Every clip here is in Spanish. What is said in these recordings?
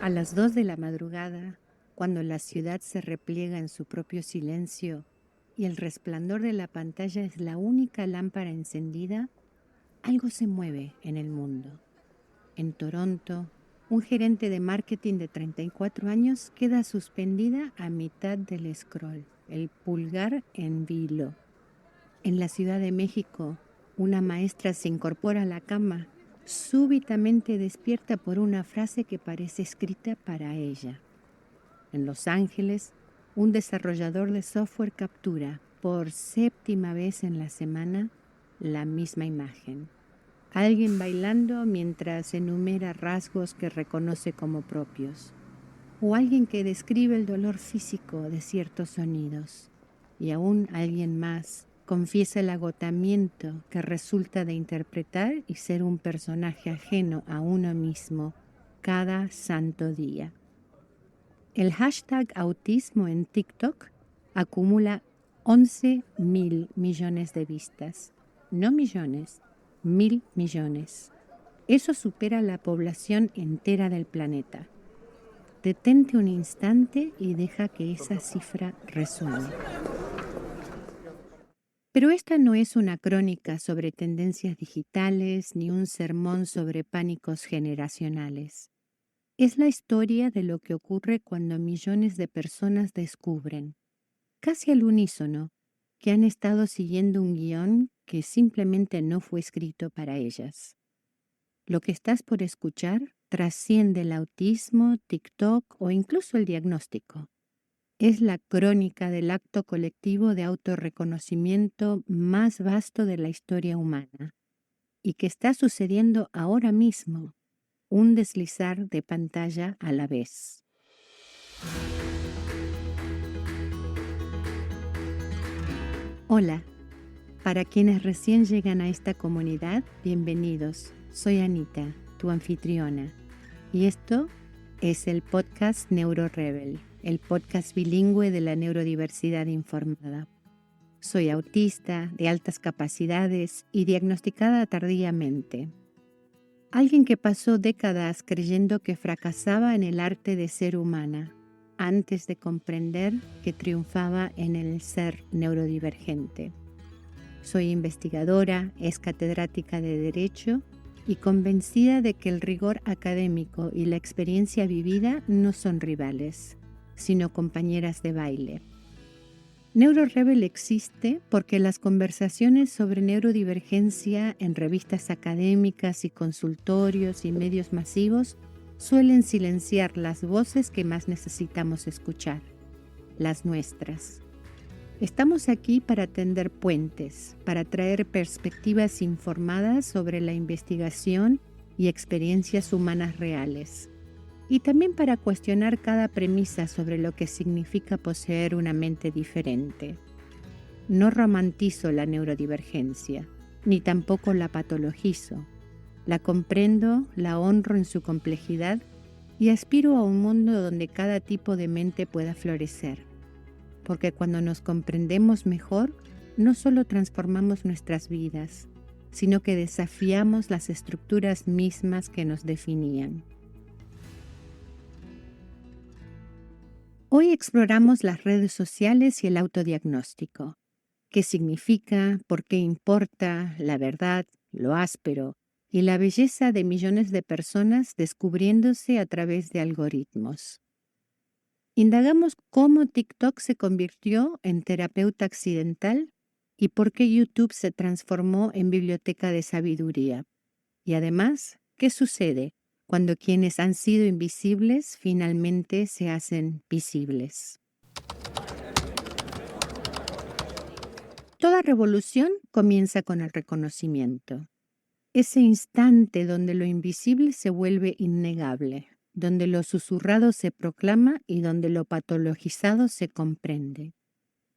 A las 2 de la madrugada, cuando la ciudad se repliega en su propio silencio y el resplandor de la pantalla es la única lámpara encendida, algo se mueve en el mundo. En Toronto, un gerente de marketing de 34 años queda suspendida a mitad del scroll, el pulgar en vilo. En la Ciudad de México, una maestra se incorpora a la cama, súbitamente despierta por una frase que parece escrita para ella. En Los Ángeles, un desarrollador de software captura, por séptima vez en la semana, la misma imagen. Alguien bailando mientras enumera rasgos que reconoce como propios. O alguien que describe el dolor físico de ciertos sonidos. Y aún alguien más confiesa el agotamiento que resulta de interpretar y ser un personaje ajeno a uno mismo cada santo día. El hashtag autismo en TikTok acumula 11.000 millones de vistas. No millones, 1.000 millones. Eso supera la población entera del planeta. Detente un instante y deja que esa cifra resuene. Pero esta no es una crónica sobre tendencias digitales ni un sermón sobre pánicos generacionales. Es la historia de lo que ocurre cuando millones de personas descubren, casi al unísono, que han estado siguiendo un guión que simplemente no fue escrito para ellas. Lo que estás por escuchar trasciende el autismo, TikTok o incluso el diagnóstico. Es la crónica del acto colectivo de autorreconocimiento más vasto de la historia humana y que está sucediendo ahora mismo, un deslizar de pantalla a la vez. Hola, para quienes recién llegan a esta comunidad, bienvenidos. Soy Anita, tu anfitriona, y esto es el podcast NeuroRebel, el podcast bilingüe de la neurodiversidad informada. Soy autista, de altas capacidades y diagnosticada tardíamente. Alguien que pasó décadas creyendo que fracasaba en el arte de ser humana, antes de comprender que triunfaba en el ser neurodivergente. Soy investigadora, es catedrática de Derecho y convencida de que el rigor académico y la experiencia vivida no son rivales, sino compañeras de baile. NeuroRebel existe porque las conversaciones sobre neurodivergencia en revistas académicas y consultorios y medios masivos suelen silenciar las voces que más necesitamos escuchar, las nuestras. Estamos aquí para tender puentes, para traer perspectivas informadas sobre la investigación y experiencias humanas reales. Y también para cuestionar cada premisa sobre lo que significa poseer una mente diferente. No romantizo la neurodivergencia, ni tampoco la patologizo. La comprendo, la honro en su complejidad y aspiro a un mundo donde cada tipo de mente pueda florecer. Porque cuando nos comprendemos mejor, no solo transformamos nuestras vidas, sino que desafiamos las estructuras mismas que nos definían. Hoy exploramos las redes sociales y el autodiagnóstico. ¿Qué significa? ¿Por qué importa? La verdad, lo áspero y la belleza de millones de personas descubriéndose a través de algoritmos. Indagamos cómo TikTok se convirtió en terapeuta accidental y por qué YouTube se transformó en biblioteca de sabiduría. Y además, ¿qué sucede cuando quienes han sido invisibles finalmente se hacen visibles? Toda revolución comienza con el reconocimiento. Ese instante donde lo invisible se vuelve innegable, donde lo susurrado se proclama y donde lo patologizado se comprende.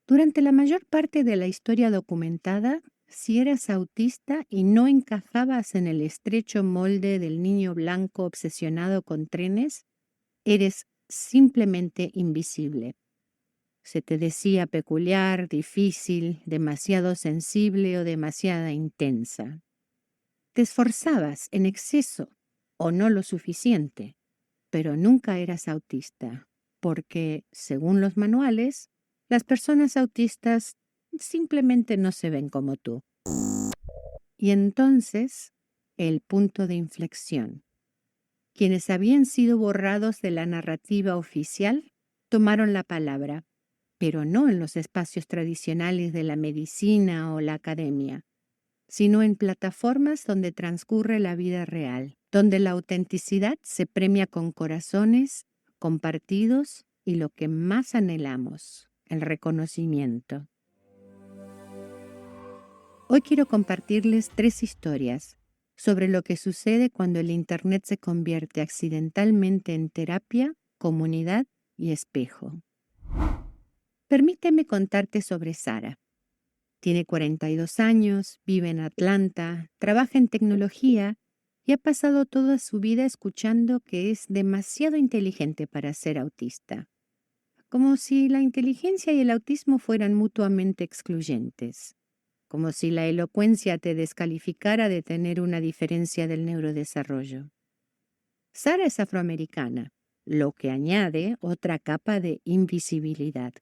Durante la mayor parte de la historia documentada, si eras autista y no encajabas en el estrecho molde del niño blanco obsesionado con trenes, eres simplemente invisible. Se te decía peculiar, difícil, demasiado sensible o demasiada intensa. Te esforzabas en exceso o no lo suficiente. pero nunca eras autista, porque, según los manuales, las personas autistas simplemente no se ven como tú. Y entonces, el punto de inflexión. Quienes habían sido borrados de la narrativa oficial tomaron la palabra, pero no en los espacios tradicionales de la medicina o la academia, sino en plataformas donde transcurre la vida real, donde la autenticidad se premia con corazones compartidos y lo que más anhelamos, el reconocimiento. Hoy quiero compartirles 3 historias sobre lo que sucede cuando el Internet se convierte accidentalmente en terapia, comunidad y espejo. Permíteme contarte sobre Sara. Tiene 42 años, vive en Atlanta, trabaja en tecnología y ha pasado toda su vida escuchando que es demasiado inteligente para ser autista. Como si la inteligencia y el autismo fueran mutuamente excluyentes. Como si la elocuencia te descalificara de tener una diferencia del neurodesarrollo. Sara es afroamericana, lo que añade otra capa de invisibilidad.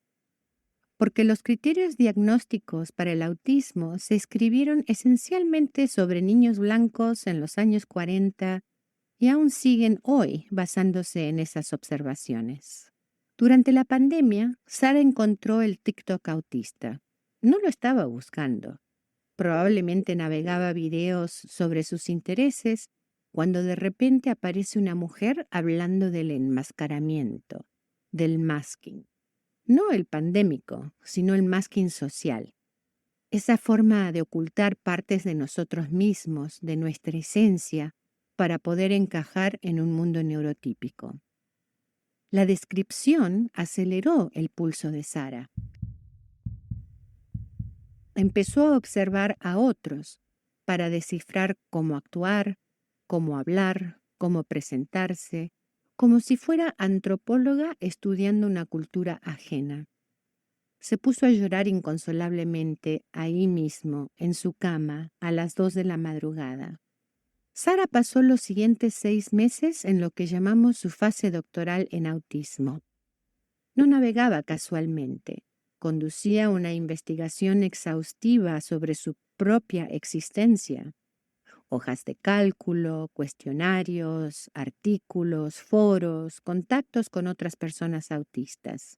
Porque los criterios diagnósticos para el autismo se escribieron esencialmente sobre niños blancos en los años 40 y aún siguen hoy basándose en esas observaciones. Durante la pandemia, Sara encontró el TikTok autista. No lo estaba buscando. Probablemente navegaba videos sobre sus intereses cuando de repente aparece una mujer hablando del enmascaramiento, del masking. No el pandémico, sino el masking social. Esa forma de ocultar partes de nosotros mismos, de nuestra esencia, para poder encajar en un mundo neurotípico. La descripción aceleró el pulso de Sara. Empezó a observar a otros para descifrar cómo actuar, cómo hablar, cómo presentarse, como si fuera antropóloga estudiando una cultura ajena. Se puso a llorar inconsolablemente ahí mismo, en su cama, a las 2 de la madrugada. Sara pasó los siguientes 6 meses en lo que llamamos su fase doctoral en autismo. No navegaba casualmente. Conducía una investigación exhaustiva sobre su propia existencia. Hojas de cálculo, cuestionarios, artículos, foros, contactos con otras personas autistas.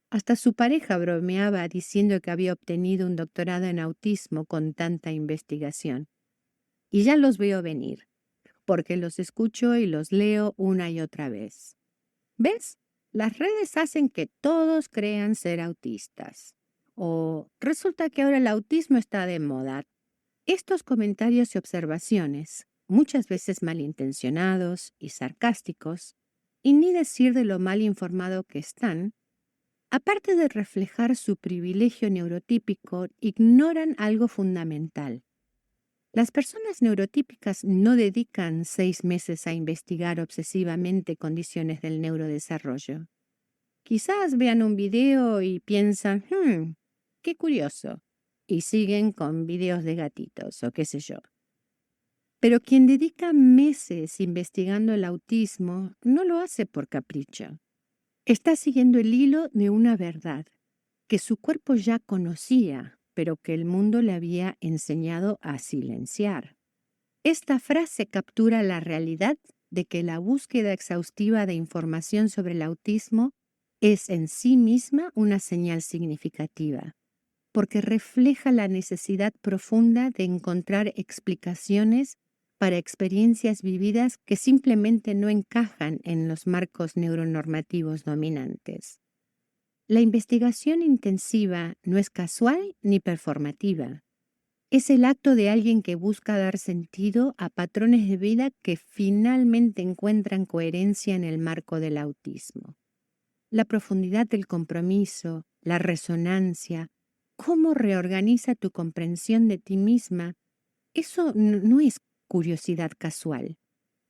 Hasta su pareja bromeaba diciendo que había obtenido un doctorado en autismo con tanta investigación. Y ya los veo venir, porque los escucho y los leo una y otra vez. ¿Ves? Las redes hacen que todos crean ser autistas. O resulta que ahora el autismo está de moda. Estos comentarios y observaciones, muchas veces malintencionados y sarcásticos, y ni decir de lo mal informado que están, aparte de reflejar su privilegio neurotípico, ignoran algo fundamental. Las personas neurotípicas no dedican 6 meses a investigar obsesivamente condiciones del neurodesarrollo. Quizás vean un video y piensan, qué curioso, y siguen con videos de gatitos o qué sé yo. Pero quien dedica meses investigando el autismo no lo hace por capricho. Está siguiendo el hilo de una verdad que su cuerpo ya conocía, pero que el mundo le había enseñado a silenciar. Esta frase captura la realidad de que la búsqueda exhaustiva de información sobre el autismo es en sí misma una señal significativa, porque refleja la necesidad profunda de encontrar explicaciones para experiencias vividas que simplemente no encajan en los marcos neuronormativos dominantes. La investigación intensiva no es casual ni performativa. Es el acto de alguien que busca dar sentido a patrones de vida que finalmente encuentran coherencia en el marco del autismo. La profundidad del compromiso, la resonancia, cómo reorganiza tu comprensión de ti misma, eso no es curiosidad casual,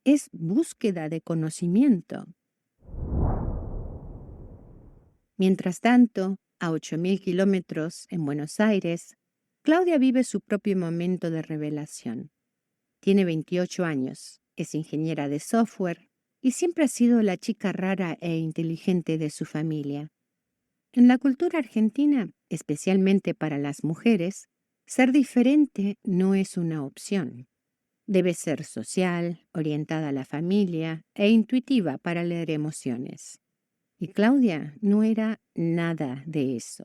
es búsqueda de conocimiento. Mientras tanto, a 8.000 kilómetros, en Buenos Aires, Claudia vive su propio momento de revelación. Tiene 28 años, es ingeniera de software y siempre ha sido la chica rara e inteligente de su familia. En la cultura argentina, especialmente para las mujeres, ser diferente no es una opción. Debe ser social, orientada a la familia e intuitiva para leer emociones. Y Claudia no era nada de eso.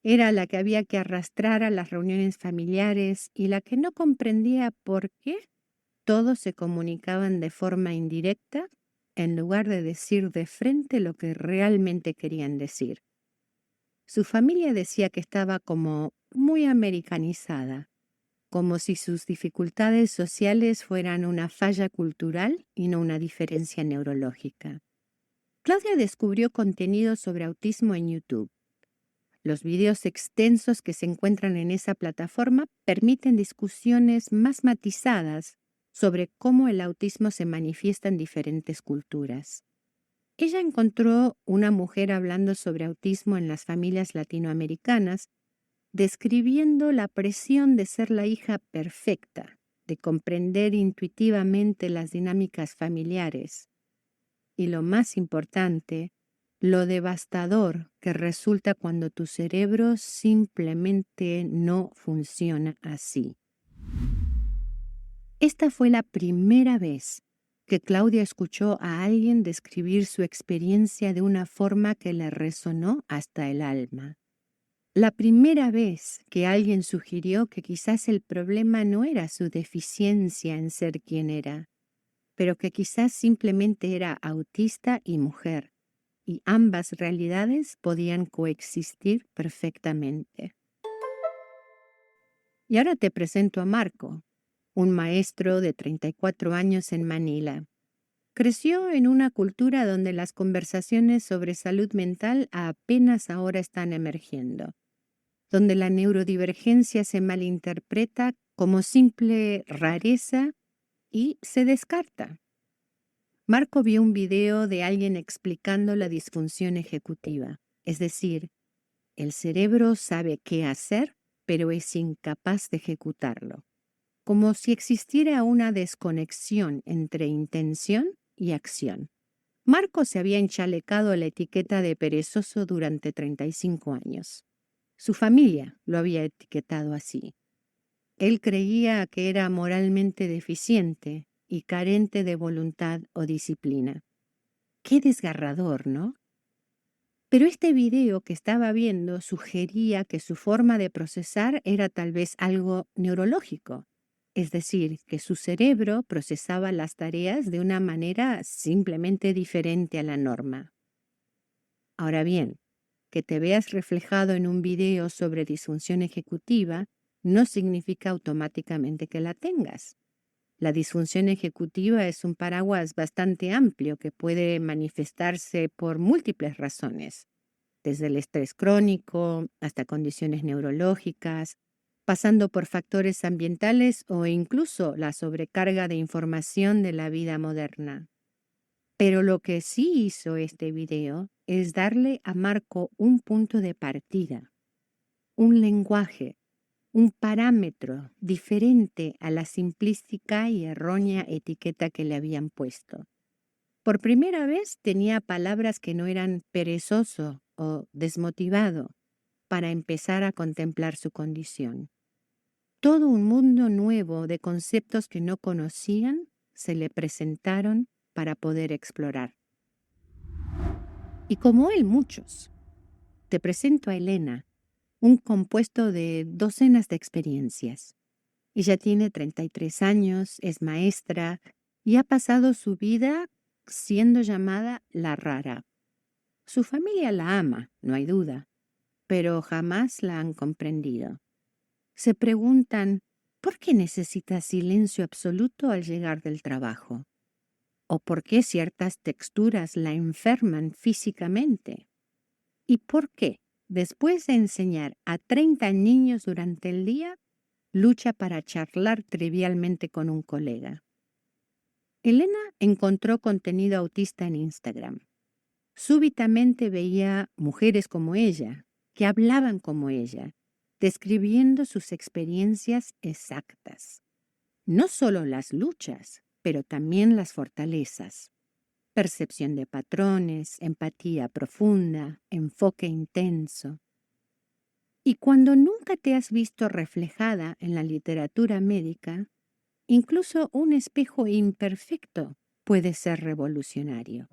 Era la que había que arrastrar a las reuniones familiares y la que no comprendía por qué todos se comunicaban de forma indirecta en lugar de decir de frente lo que realmente querían decir. Su familia decía que estaba como muy americanizada, como si sus dificultades sociales fueran una falla cultural y no una diferencia neurológica. Claudia descubrió contenido sobre autismo en YouTube. Los videos extensos que se encuentran en esa plataforma permiten discusiones más matizadas sobre cómo el autismo se manifiesta en diferentes culturas. Ella encontró una mujer hablando sobre autismo en las familias latinoamericanas, describiendo la presión de ser la hija perfecta, de comprender intuitivamente las dinámicas familiares y, lo más importante, lo devastador que resulta cuando tu cerebro simplemente no funciona así. Esta fue la primera vez que Claudia escuchó a alguien describir su experiencia de una forma que le resonó hasta el alma. La primera vez que alguien sugirió que quizás el problema no era su deficiencia en ser quien era, pero que quizás simplemente era autista y mujer, y ambas realidades podían coexistir perfectamente. Y ahora te presento a Marco, un maestro de 34 años en Manila. Creció en una cultura donde las conversaciones sobre salud mental apenas ahora están emergiendo, donde la neurodivergencia se malinterpreta como simple rareza y se descarta. Marco vio un video de alguien explicando la disfunción ejecutiva, es decir, el cerebro sabe qué hacer, pero es incapaz de ejecutarlo, como si existiera una desconexión entre intención y acción. Marco se había enchalecado la etiqueta de perezoso durante 35 años. Su familia lo había etiquetado así. Él creía que era moralmente deficiente y carente de voluntad o disciplina. Qué desgarrador, ¿no? Pero este video que estaba viendo sugería que su forma de procesar era tal vez algo neurológico, es decir, que su cerebro procesaba las tareas de una manera simplemente diferente a la norma. Ahora bien, que te veas reflejado en un video sobre disfunción ejecutiva no significa automáticamente que la tengas. La disfunción ejecutiva es un paraguas bastante amplio que puede manifestarse por múltiples razones, desde el estrés crónico hasta condiciones neurológicas, pasando por factores ambientales o incluso la sobrecarga de información de la vida moderna. Pero lo que sí hizo este video es darle a Marco un punto de partida, un lenguaje, un parámetro diferente a la simplística y errónea etiqueta que le habían puesto. Por primera vez tenía palabras que no eran perezoso o desmotivado para empezar a contemplar su condición. Todo un mundo nuevo de conceptos que no conocían se le presentaron para poder explorar. Y como él, muchos. Te presento a Elena, un compuesto de docenas de experiencias. Ella tiene 33 años, es maestra y ha pasado su vida siendo llamada la rara. Su familia la ama, no hay duda, pero jamás la han comprendido. Se preguntan, ¿por qué necesita silencio absoluto al llegar del trabajo? ¿O por qué ciertas texturas la enferman físicamente? ¿Y por qué, después de enseñar a 30 niños durante el día, lucha para charlar trivialmente con un colega? Elena encontró contenido autista en Instagram. Súbitamente veía mujeres como ella, que hablaban como ella, describiendo sus experiencias exactas. No solo las luchas, pero también las fortalezas. percepción de patrones, empatía profunda, enfoque intenso. Y cuando nunca te has visto reflejada en la literatura médica, incluso un espejo imperfecto puede ser revolucionario.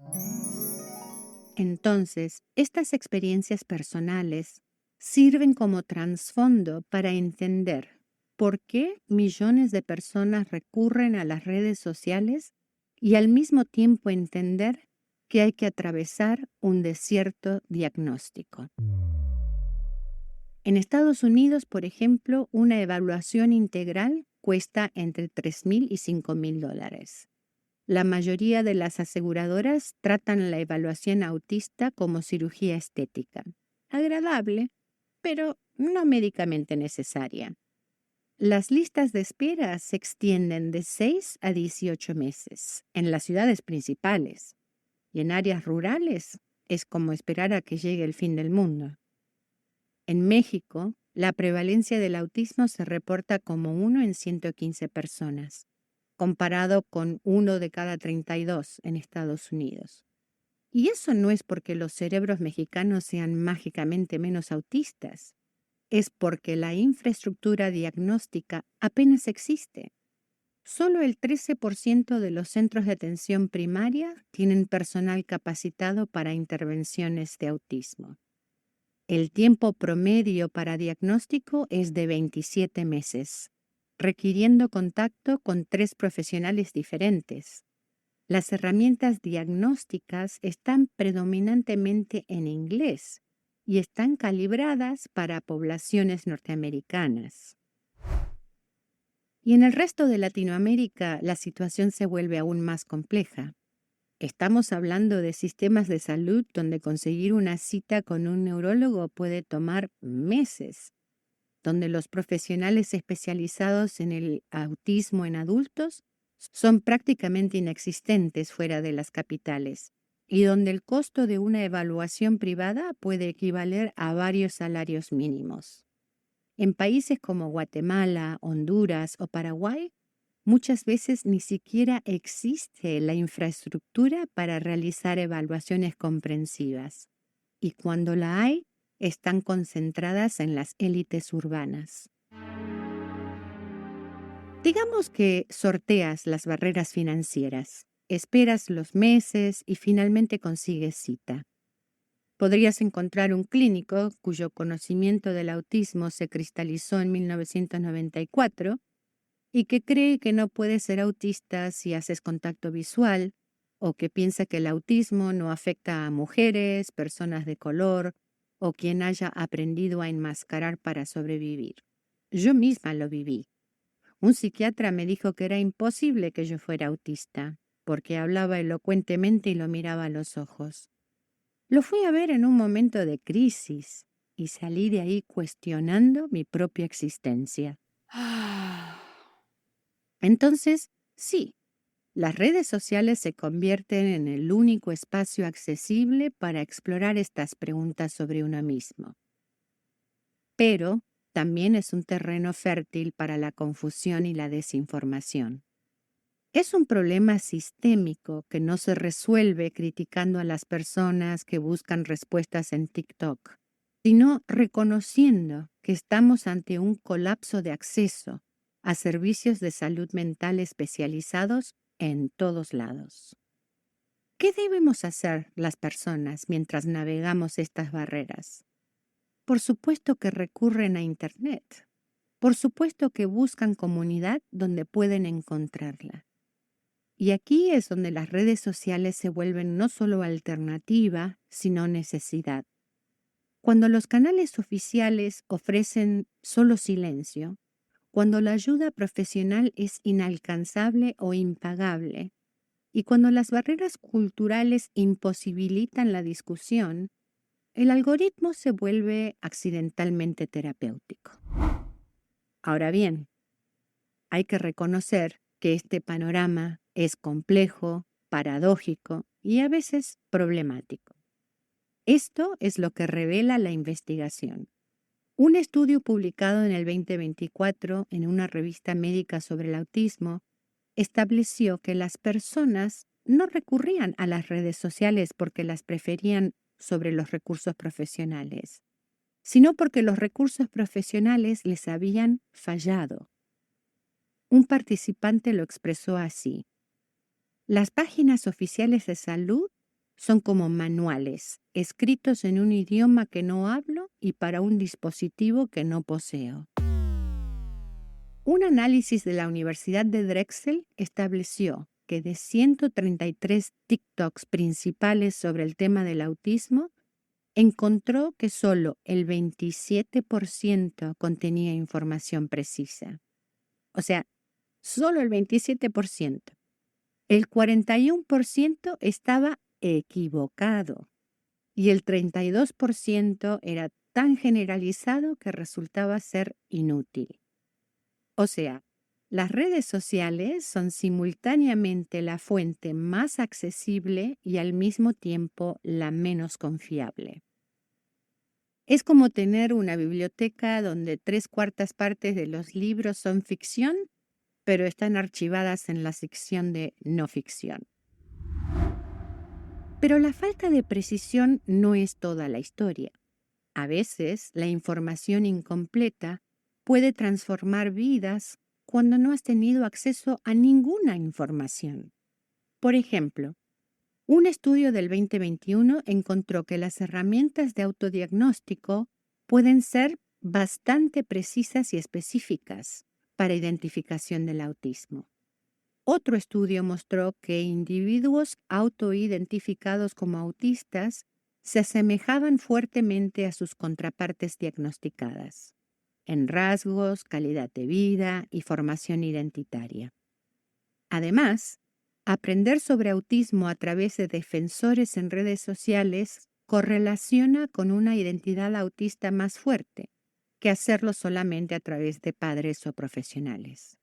Entonces, estas experiencias personales sirven como trasfondo para entender por qué millones de personas recurren a las redes sociales y al mismo tiempo entender que hay que atravesar un desierto diagnóstico. En Estados Unidos, por ejemplo, una evaluación integral cuesta entre $3,000 y $5,000. La mayoría de las aseguradoras tratan la evaluación autista como cirugía estética, agradable, pero no médicamente necesaria. Las listas de espera se extienden de 6 a 18 meses en las ciudades principales y en áreas rurales es como esperar a que llegue el fin del mundo. En México, la prevalencia del autismo se reporta como 1 en 115 personas, comparado con 1 de cada 32 en Estados Unidos. Y eso no es porque los cerebros mexicanos sean mágicamente menos autistas, es porque la infraestructura diagnóstica apenas existe. Solo el 13% de los centros de atención primaria tienen personal capacitado para intervenciones de autismo. El tiempo promedio para diagnóstico es de 27 meses, requiriendo contacto con 3 profesionales diferentes. Las herramientas diagnósticas están predominantemente en inglés y están calibradas para poblaciones norteamericanas. Y en el resto de Latinoamérica la situación se vuelve aún más compleja. Estamos hablando de sistemas de salud donde conseguir una cita con un neurólogo puede tomar meses, donde los profesionales especializados en el autismo en adultos son prácticamente inexistentes fuera de las capitales y donde el costo de una evaluación privada puede equivaler a varios salarios mínimos. En países como Guatemala, Honduras o Paraguay, muchas veces ni siquiera existe la infraestructura para realizar evaluaciones comprensivas. Y cuando la hay, están concentradas en las élites urbanas. Digamos que sorteas las barreras financieras, esperas los meses y finalmente consigues cita. Podrías encontrar un clínico cuyo conocimiento del autismo se cristalizó en 1994 y que cree que no puedes ser autista si haces contacto visual o que piensa que el autismo no afecta a mujeres, personas de color o quien haya aprendido a enmascarar para sobrevivir. Yo misma lo viví. Un psiquiatra me dijo que era imposible que yo fuera autista porque hablaba elocuentemente y lo miraba a los ojos. Lo fui a ver en un momento de crisis y salí de ahí cuestionando mi propia existencia. Entonces, sí, las redes sociales se convierten en el único espacio accesible para explorar estas preguntas sobre uno mismo. Pero también es un terreno fértil para la confusión y la desinformación. Es un problema sistémico que no se resuelve criticando a las personas que buscan respuestas en TikTok, sino reconociendo que estamos ante un colapso de acceso a servicios de salud mental especializados en todos lados. ¿Qué debemos hacer las personas mientras navegamos estas barreras? Por supuesto que recurren a Internet. Por supuesto que buscan comunidad donde pueden encontrarla. Y aquí es donde las redes sociales se vuelven no solo alternativa, sino necesidad. Cuando los canales oficiales ofrecen solo silencio, cuando la ayuda profesional es inalcanzable o impagable, y cuando las barreras culturales imposibilitan la discusión, el algoritmo se vuelve accidentalmente terapéutico. Ahora bien, hay que reconocer que este panorama es complejo, paradójico y a veces problemático. Esto es lo que revela la investigación. Un estudio publicado en el 2024 en una revista médica sobre el autismo estableció que las personas no recurrían a las redes sociales porque las preferían sobre los recursos profesionales, sino porque los recursos profesionales les habían fallado. Un participante lo expresó así: las páginas oficiales de salud son como manuales, escritos en un idioma que no hablo y para un dispositivo que no poseo. Un análisis de la Universidad de Drexel estableció que de 133 TikToks principales sobre el tema del autismo, encontró que solo el 27% contenía información precisa. O sea, solo el 27%. El 41% estaba equivocado y el 32% era tan generalizado que resultaba ser inútil. O sea, las redes sociales son simultáneamente la fuente más accesible y al mismo tiempo la menos confiable. Es como tener una biblioteca donde 3/4 de los libros son ficción, pero están archivadas en la sección de no ficción. Pero la falta de precisión no es toda la historia. A veces, la información incompleta puede transformar vidas cuando no has tenido acceso a ninguna información. Por ejemplo, un estudio del 2021 encontró que las herramientas de autodiagnóstico pueden ser bastante precisas y específicas para identificación del autismo. Otro estudio mostró que individuos autoidentificados como autistas se asemejaban fuertemente a sus contrapartes diagnosticadas, en rasgos, calidad de vida y formación identitaria. Además, aprender sobre autismo a través de defensores en redes sociales correlaciona con una identidad autista más fuerte que hacerlo solamente a través de padres o profesionales.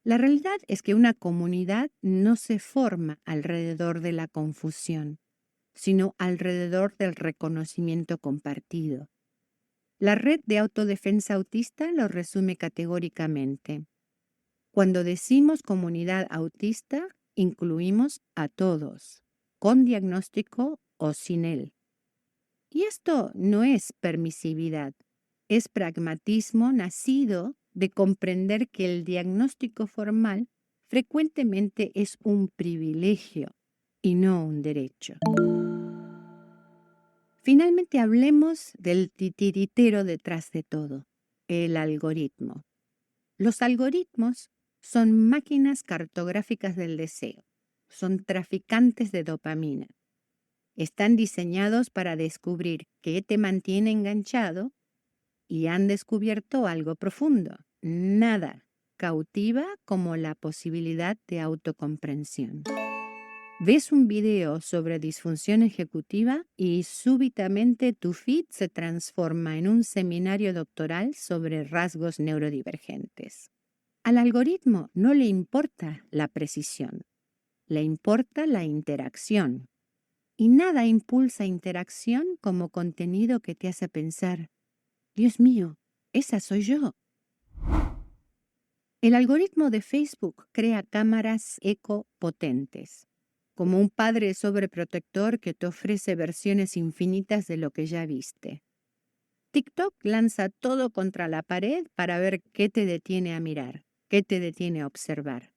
La realidad es que una comunidad no se forma alrededor de la confusión, sino alrededor del reconocimiento compartido. La red de autodefensa autista lo resume categóricamente. Cuando decimos comunidad autista, incluimos a todos, con diagnóstico o sin él. Y esto no es permisividad, es pragmatismo nacido de comprender que el diagnóstico formal frecuentemente es un privilegio y no un derecho. Finalmente hablemos del titiritero detrás de todo, el algoritmo. Los algoritmos son máquinas cartográficas del deseo, son traficantes de dopamina. Están diseñados para descubrir qué te mantiene enganchado y han descubierto algo profundo. Nada cautiva como la posibilidad de autocomprensión. Ves un video sobre disfunción ejecutiva y súbitamente tu feed se transforma en un seminario doctoral sobre rasgos neurodivergentes. Al algoritmo no le importa la precisión, le importa la interacción. Y nada impulsa interacción como contenido que te hace pensar: Dios mío, esa soy yo. El algoritmo de Facebook crea cámaras eco potentes, como un padre sobreprotector que te ofrece versiones infinitas de lo que ya viste. TikTok lanza todo contra la pared para ver qué te detiene a mirar, qué te detiene a observar.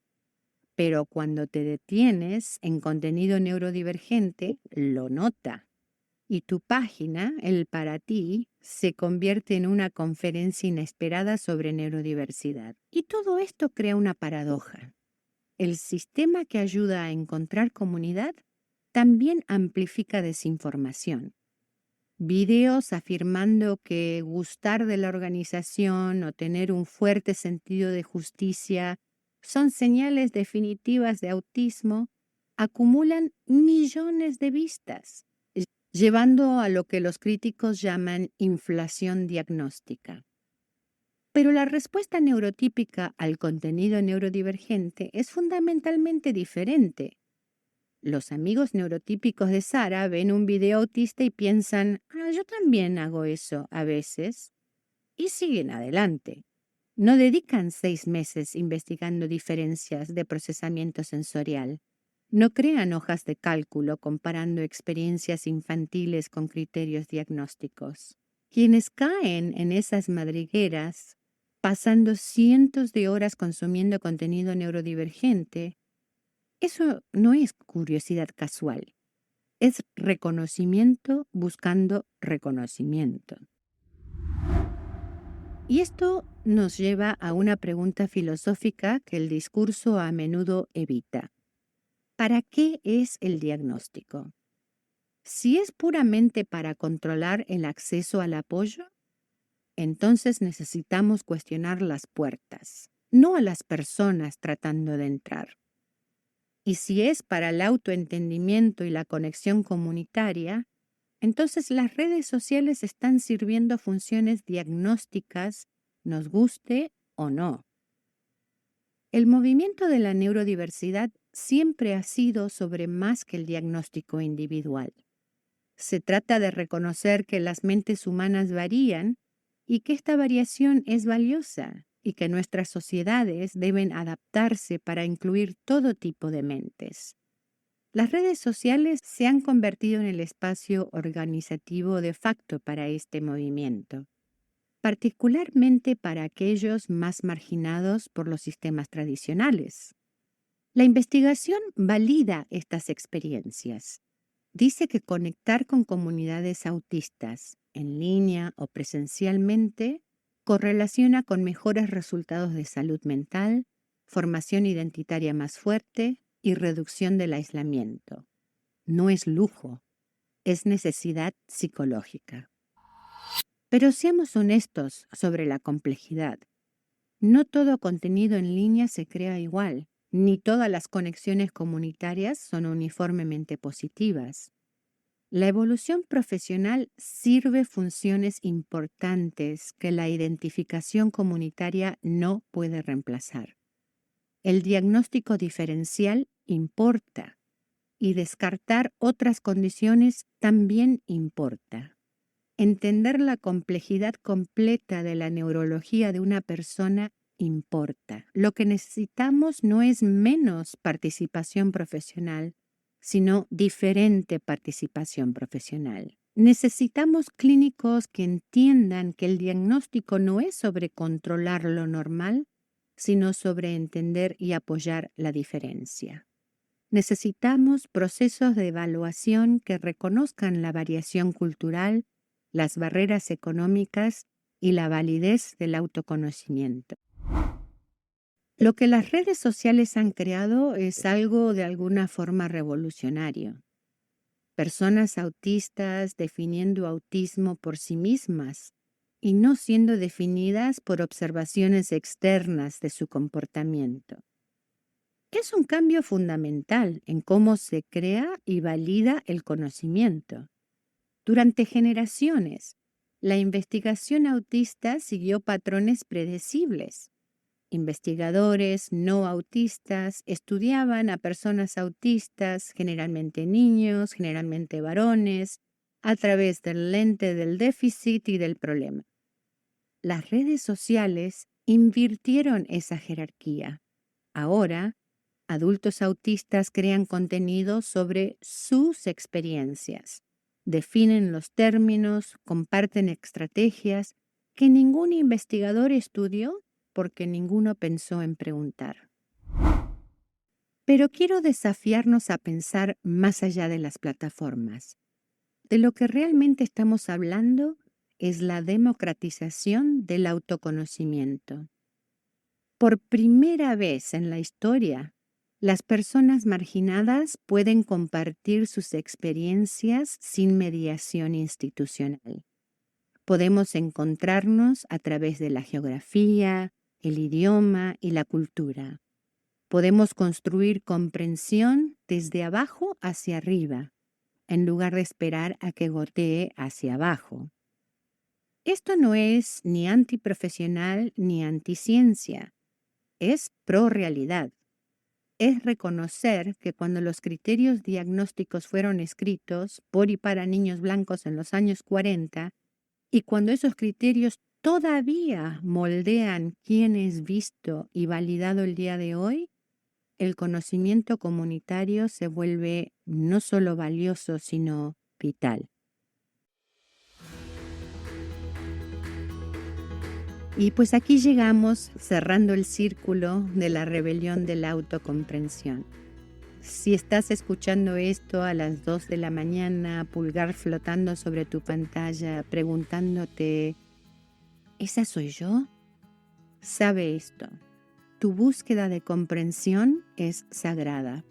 Pero cuando te detienes en contenido neurodivergente, lo nota. Y tu página, el para ti, se convierte en una conferencia inesperada sobre neurodiversidad. Y todo esto crea una paradoja. El sistema que ayuda a encontrar comunidad también amplifica desinformación. Videos afirmando que gustar de la organización o tener un fuerte sentido de justicia son señales definitivas de autismo acumulan millones de vistas, llevando a lo que los críticos llaman inflación diagnóstica. Pero la respuesta neurotípica al contenido neurodivergente es fundamentalmente diferente. Los amigos neurotípicos de Sara ven un video autista y piensan: yo también hago eso a veces, y siguen adelante. No dedican 6 meses investigando diferencias de procesamiento sensorial. No crean hojas de cálculo comparando experiencias infantiles con criterios diagnósticos. Quienes caen en esas madrigueras, pasando cientos de horas consumiendo contenido neurodivergente, eso no es curiosidad casual, es reconocimiento buscando reconocimiento. Y esto nos lleva a una pregunta filosófica que el discurso a menudo evita. ¿Para qué es el diagnóstico? Si es puramente para controlar el acceso al apoyo, entonces necesitamos cuestionar las puertas, no a las personas tratando de entrar. Y si es para el autoentendimiento y la conexión comunitaria, entonces las redes sociales están sirviendo funciones diagnósticas, nos guste o no. El movimiento de la neurodiversidad siempre ha sido sobre más que el diagnóstico individual. Se trata de reconocer que las mentes humanas varían y que esta variación es valiosa y que nuestras sociedades deben adaptarse para incluir todo tipo de mentes. Las redes sociales se han convertido en el espacio organizativo de facto para este movimiento, particularmente para aquellos más marginados por los sistemas tradicionales. La investigación valida estas experiencias. Dice que conectar con comunidades autistas, en línea o presencialmente, correlaciona con mejores resultados de salud mental, formación identitaria más fuerte y reducción del aislamiento. No es lujo, es necesidad psicológica. Pero seamos honestos sobre la complejidad. No todo contenido en línea se crea igual, ni todas las conexiones comunitarias son uniformemente positivas. La evolución profesional sirve funciones importantes que la identificación comunitaria no puede reemplazar. El diagnóstico diferencial importa y descartar otras condiciones también importa. Entender la complejidad completa de la neurología de una persona importa. Lo que necesitamos no es menos participación profesional, sino diferente participación profesional. Necesitamos clínicos que entiendan que el diagnóstico no es sobre controlar lo normal, sino sobre entender y apoyar la diferencia. Necesitamos procesos de evaluación que reconozcan la variación cultural, las barreras económicas y la validez del autoconocimiento. Lo que las redes sociales han creado es algo de alguna forma revolucionario. Personas autistas definiendo autismo por sí mismas y no siendo definidas por observaciones externas de su comportamiento. Es un cambio fundamental en cómo se crea y valida el conocimiento. Durante generaciones, la investigación autista siguió patrones predecibles. Investigadores no autistas estudiaban a personas autistas, generalmente niños, generalmente varones, a través del lente del déficit y del problema. Las redes sociales invirtieron esa jerarquía. Ahora, adultos autistas crean contenido sobre sus experiencias, definen los términos, comparten estrategias que ningún investigador estudió porque ninguno pensó en preguntar. Pero quiero desafiarnos a pensar más allá de las plataformas. De lo que realmente estamos hablando es la democratización del autoconocimiento. Por primera vez en la historia, las personas marginadas pueden compartir sus experiencias sin mediación institucional. Podemos encontrarnos a través de la geografía, el idioma y la cultura. Podemos construir comprensión desde abajo hacia arriba, en lugar de esperar a que gotee hacia abajo. Esto no es ni antiprofesional ni anticiencia, es pro-realidad. Es reconocer que cuando los criterios diagnósticos fueron escritos por y para niños blancos en los años 40, y cuando esos criterios todavía moldean quién es visto y validado el día de hoy, el conocimiento comunitario se vuelve no solo valioso, sino vital. Y pues aquí llegamos cerrando el círculo de la rebelión de la autocomprensión. Si estás escuchando esto a las 2 de la mañana, pulgar flotando sobre tu pantalla, preguntándote, ¿esa soy yo? Sabe esto, tu búsqueda de comprensión es sagrada.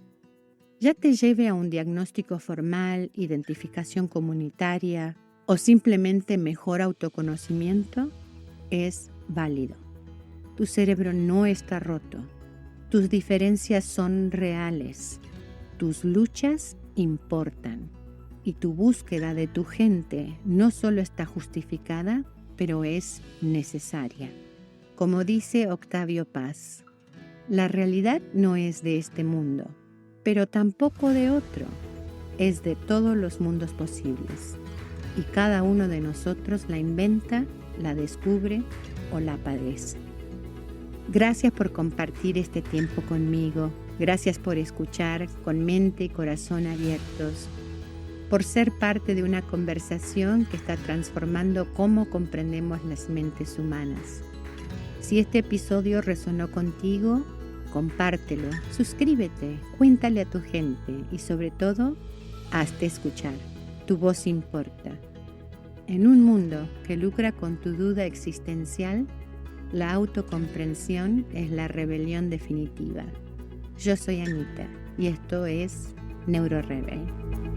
Ya te lleve a un diagnóstico formal, identificación comunitaria o simplemente mejor autoconocimiento, es válido. Tu cerebro no está roto. Tus diferencias son reales. Tus luchas importan. Y tu búsqueda de tu gente no solo está justificada, pero es necesaria. Como dice Octavio Paz, la realidad no es de este mundo, pero tampoco de otro. Es de todos los mundos posibles. Y cada uno de nosotros la inventa, la descubre o la padece. Gracias por compartir este tiempo conmigo. Gracias por escuchar con mente y corazón abiertos. Por ser parte de una conversación que está transformando cómo comprendemos las mentes humanas. Si este episodio resonó contigo, compártelo, suscríbete, cuéntale a tu gente y sobre todo, hazte escuchar. Tu voz importa. En un mundo que lucra con tu duda existencial, la autocomprensión es la rebelión definitiva. Yo soy Anita y esto es NeuroRebel.